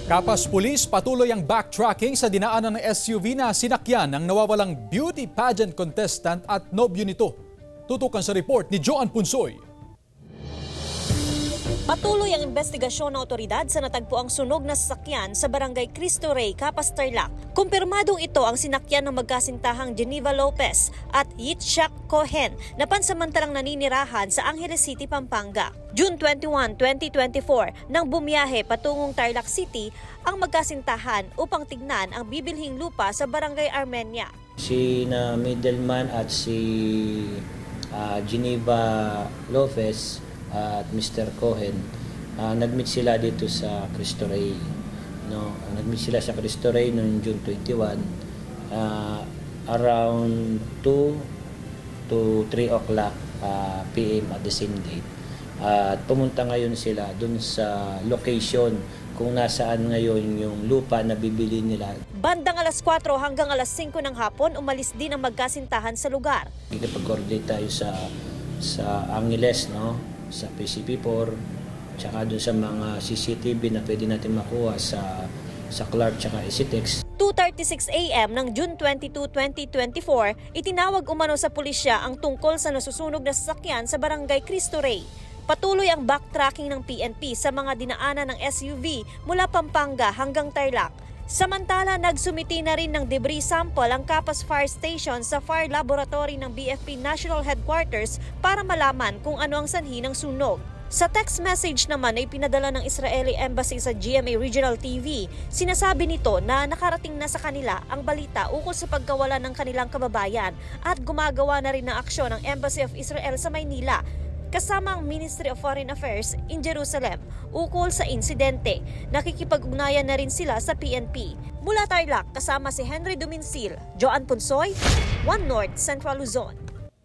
Kapas Pulis patuloy ang backtracking sa dinaanan ng SUV na sinakyan ng nawawalang beauty pageant contestant at nobyo nito. Tutukan sa report ni Joan Punsoy. Patuloy ang investigasyon ng otoridad sa natagpuang sunog na sasakyan sa barangay Cristo Rey, Capas, Tarlac. Kumpirmadong ito ang sinakyan ng magkasintahang Geneva Lopez at Yitzhak Cohen na pansamantalang naninirahan sa Angeles City, Pampanga. June 21, 2024, nang bumiyahe patungong Tarlac City ang magkasintahan upang tignan ang bibilhing lupa sa barangay Armenia. Si na middleman at si Geneva Lopez at Mr. Cohen, nag-meet sila dito sa Cristo Rey. No? Nag-meet sila sa Cristo Rey noong June 21, around 2 to 3 o'clock PM at the same date. At pumunta ngayon sila dun sa location kung nasaan ngayon yung lupa na bibili nila. Bandang alas 4 hanggang alas 5 ng hapon, umalis din ang magkasintahan sa lugar. Nakipag-coordinate tayo sa Angeles, no? Sa PCP4, tsaka dun sa mga CCTV na pwede natin makuha sa Clark tsaka Isitex. 2:36 AM ng June 22, 2024, itinawag umano sa pulisya ang tungkol sa nasusunog na sasakyan sa barangay Cristo Rey. Patuloy ang backtracking ng PNP sa mga dinaanan ng SUV mula Pampanga hanggang Tarlac. Samantala, nagsumiti na rin ng debris sample ang Capas Fire Station sa Fire Laboratory ng BFP National Headquarters para malaman kung ano ang sanhi ng sunog. Sa text message naman ay pinadala ng Israeli Embassy sa GMA Regional TV, sinasabi nito na nakarating na sa kanila ang balita ukol sa pagkawala ng kanilang kababayan at gumagawa na rin ng aksyon ng Embassy of Israel sa Maynila kasama ang Ministry of Foreign Affairs in Jerusalem ukol sa insidente. Nakikipag-ugnayan na rin sila sa PNP. Mula Tarlac, kasama si Henry Duminsil, Joan Punsoy, One North, Central Luzon.